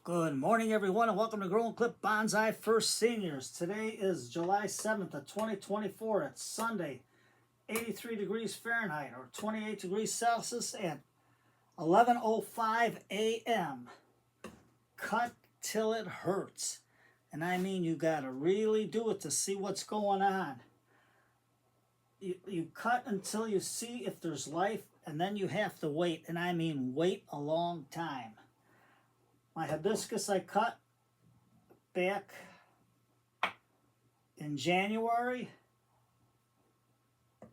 Good morning, everyone, and welcome to Grow and Clip Bonsai for Seniors. Today is July 7th of 2024. It's Sunday, 83 degrees Fahrenheit or 28 degrees Celsius at 11:05 a.m. Cut till it hurts. And I mean, you got to really do it to see what's going on. You cut until you see if there's life, and then you have to wait. And I mean, wait a long time. My hibiscus I cut back in January.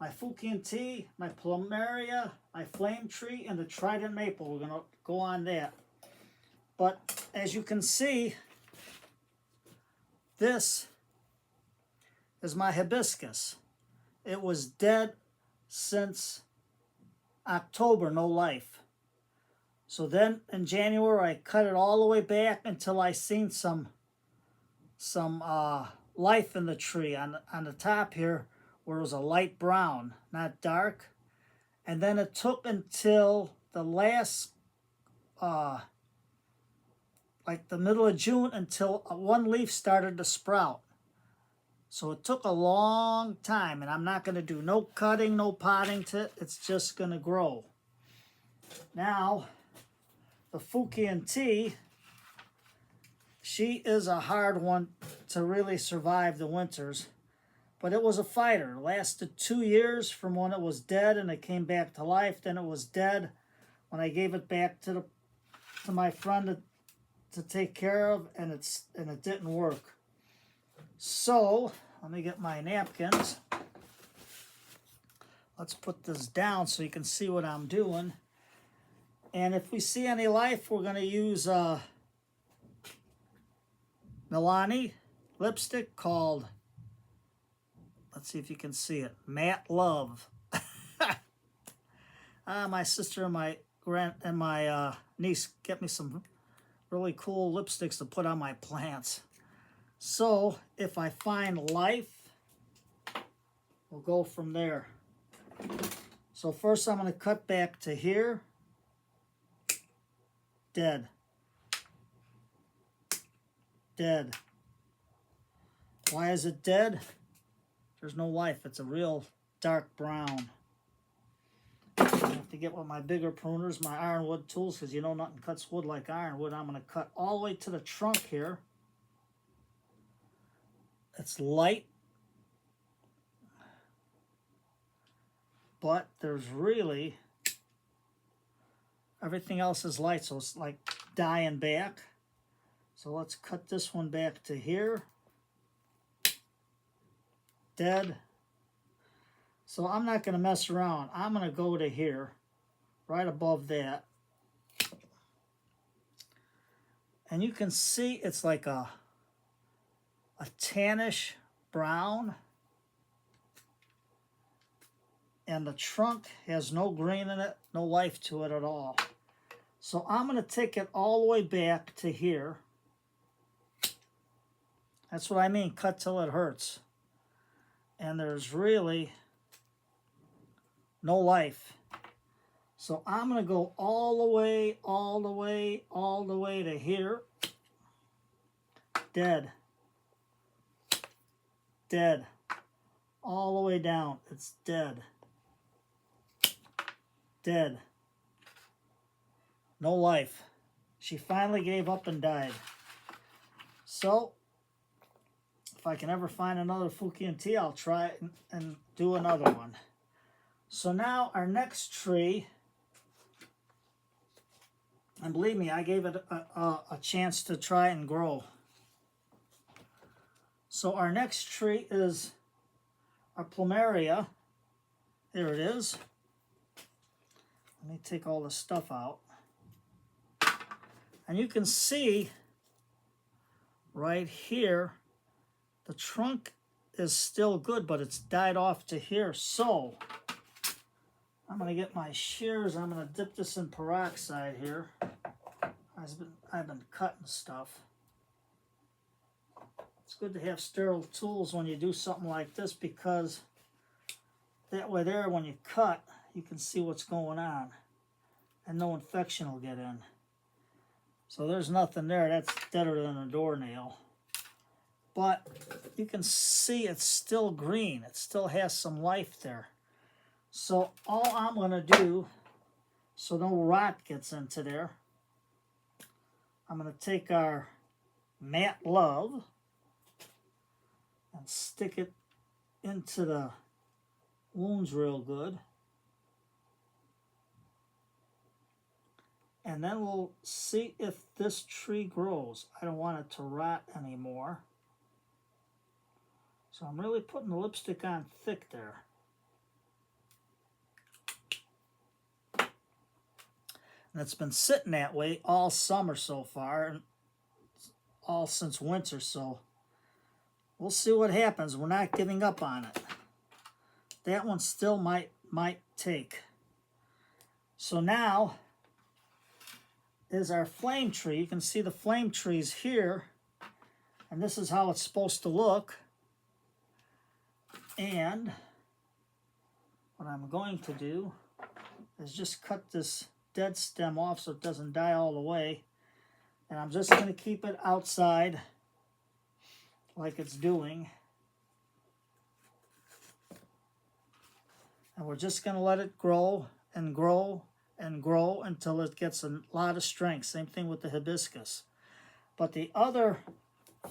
My Fukien tea, my Plumeria, my flame tree, and the Trident maple. We're going to go on that. But as you can see, this is my hibiscus. It was dead since October, no life. So then in January, I cut it all the way back until I seen some life in the tree on the top here, where it was a light brown, not dark. And then it took until the last, like the middle of June, until one leaf started to sprout. So it took a long time, and I'm not going to do no cutting, no potting to it. It's just going to grow. Now, the Fukien tea, she is a hard one to really survive the winters, but it was a fighter. It lasted 2 years from when it was dead and it came back to life. Then it was dead when I gave it back to my friend to take care of, and it didn't work. So let me get my napkins. Let's put this down so you can see what I'm doing. And if we see any life, we're going to use Milani lipstick called, let's see if you can see it, Matte Love. My sister and my niece get me some really cool lipsticks to put on my plants. So if I find life, we'll go from there. So first I'm going to cut back to here. Dead. Dead. Why is it dead? There's no life. It's a real dark brown. I have to get with my bigger pruners, my ironwood tools, because you know nothing cuts wood like ironwood. I'm going to cut all the way to the trunk here. It's light, but there's really, everything else is light, so it's like dying back. So let's cut this one back to here. Dead. So I'm not going to mess around. I'm going to go to here, right above that. And you can see it's like a tannish brown. And the trunk has no green in it, no life to it at all. So I'm going to take it all the way back to here. That's what I mean, cut till it hurts. And there's really no life. So I'm going to go all the way, all the way, all the way to here. Dead. Dead. All the way down, it's dead. Dead. No life. She finally gave up and died. So, if I can ever find another Fukien tea, I'll try it and do another one. So now our next tree, and believe me, I gave it a chance to try and grow. So our next tree is our Plumeria. There it is. Let me take all the stuff out. And you can see right here, the trunk is still good, but it's died off to here. So I'm going to get my shears. I'm going to dip this in peroxide here. I've been cutting stuff. It's good to have sterile tools when you do something like this, because that way there, when you cut, you can see what's going on and no infection will get in. So there's nothing there. That's deader than a doornail. But you can see it's still green. It still has some life there. So all I'm going to do, so no rot gets into there, I'm going to take our Matte Love and stick it into the wounds real good. And then we'll see if this tree grows. I don't want it to rot anymore. So I'm really putting the lipstick on thick there. And it's been sitting that way all summer so far, and all since winter, so we'll see what happens. We're not giving up on it. That one still might take. So now is our flame tree. You can see the flame trees here, and this is how it's supposed to look. And what I'm going to do is just cut this dead stem off so it doesn't die all the way. And I'm just going to keep it outside like it's doing. And we're just going to let it grow and grow and grow until it gets a lot of strength. Same thing with the hibiscus. But the other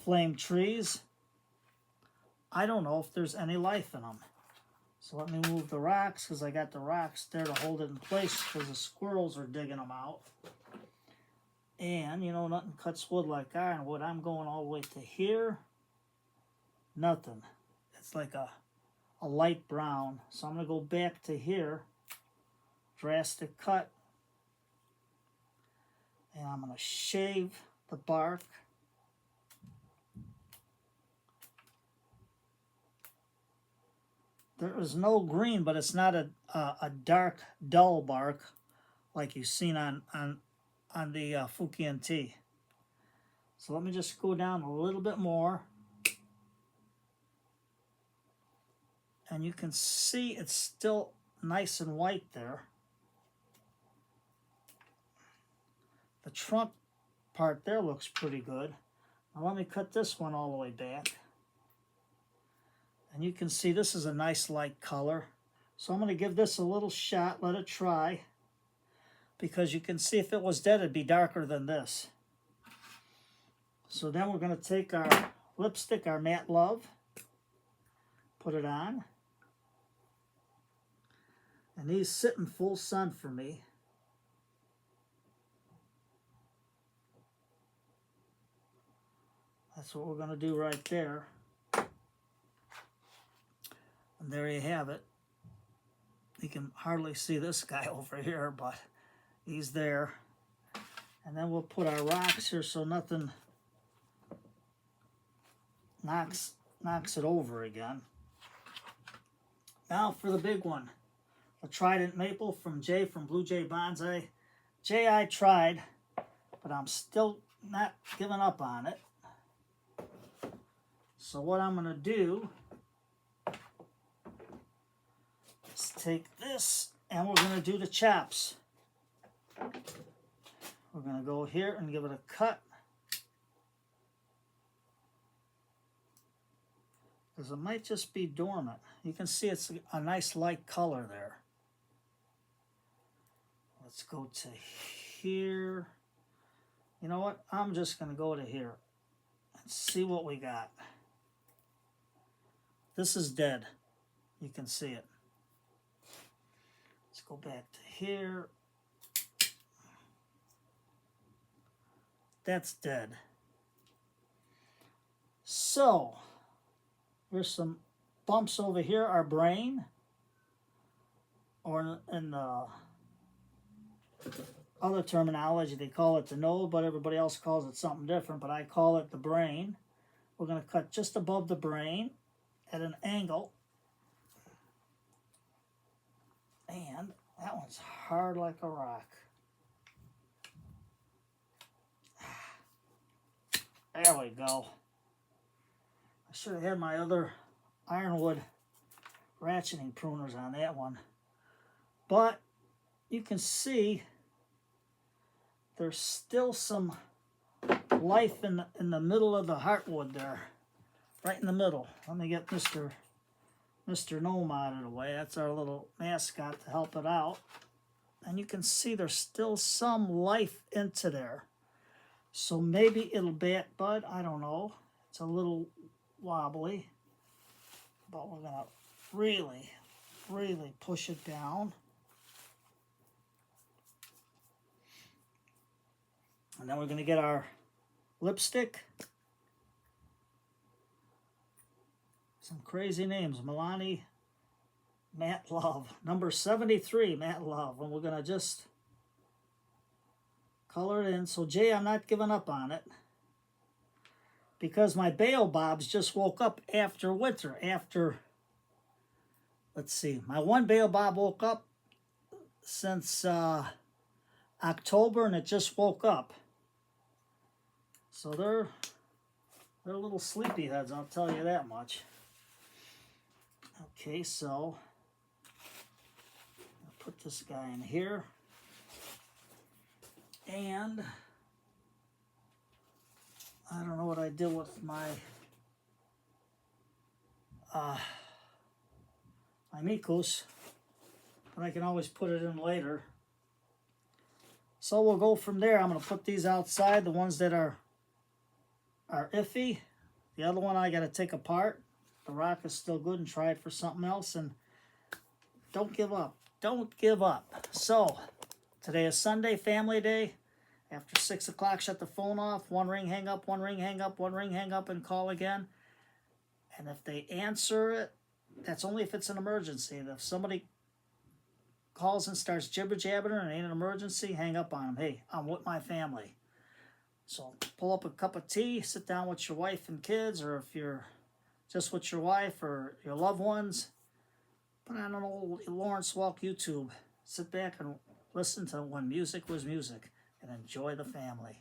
flame trees, I don't know if there's any life in them. So let me move the rocks, because I got the rocks there to hold it in place because the squirrels are digging them out. And, you know, nothing cuts wood like ironwood. I'm going all the way to here. Nothing. It's like a light brown. So I'm going to go back to here. Drastic cut. And I'm going to shave the bark. There is no green, but it's not a dark, dull bark like you've seen on the Fukien tea. So let me just go down a little bit more. And you can see it's still nice and white there. The trunk part there looks pretty good. Now let me cut this one all the way back. And you can see this is a nice light color. So I'm going to give this a little shot, let it try. Because you can see if it was dead, it'd be darker than this. So then we're going to take our lipstick, our Matte Love, put it on. And these sit in full sun for me. That's what we're going to do right there. And there you have it. You can hardly see this guy over here, but he's there. And then we'll put our rocks here so nothing knocks it over again. Now for the big one. A Trident maple from Jay from Blue Jay Bonsai. Jay, I tried, but I'm still not giving up on it. So what I'm going to do is take this and we're going to do the chops. We're going to go here and give it a cut. Because it might just be dormant. You can see it's a nice light color there. Let's go to here. You know what? I'm just going to go to here and see what we got. This is dead. You can see it. Let's go back to here. That's dead. So, there's some bumps over here. Our brain, or in the other terminology, they call it the node, but everybody else calls it something different, but I call it the brain. We're going to cut just above the brain at an angle. And that one's hard like a rock. There we go. I should have had my other ironwood ratcheting pruners on that one. But you can see there's still some life in the middle of the heartwood there. Right in the middle. Let me get Mr. Gnome out of the way. That's our little mascot to help it out. And you can see there's still some life into there. So maybe it'll bat bud. I don't know. It's a little wobbly. But we're going to really, really push it down. And then we're going to get our lipstick. Some crazy names. Milani, Matt Love. Number 73, Matt Love. And we're going to just color it in. So, Jay, I'm not giving up on it. Because my baobabs just woke up after winter. Let's see. My one baobab woke up since October, and it just woke up. So they're little sleepyheads, I'll tell you that much. Okay, so I'll put this guy in here. And I don't know what I did with my my Mikus, but I can always put it in later. So we'll go from there. I'm going to put these outside, the ones that are iffy. The other one I got to take apart. The rock is still good, and try it for something else. And don't give up. Don't give up. So today is Sunday, family day. After 6 o'clock, shut the phone off. One ring, hang up, one ring, hang up, one ring, hang up, and call again. And if they answer it, that's only if it's an emergency. And if somebody calls and starts jibber-jabbering and it ain't an emergency, hang up on them. Hey, I'm with my family. So pull up a cup of tea, sit down with your wife and kids, or if you're just with your wife or your loved ones, put on an old Lawrence Walk YouTube. Sit back and listen to When Music Was Music and enjoy the family.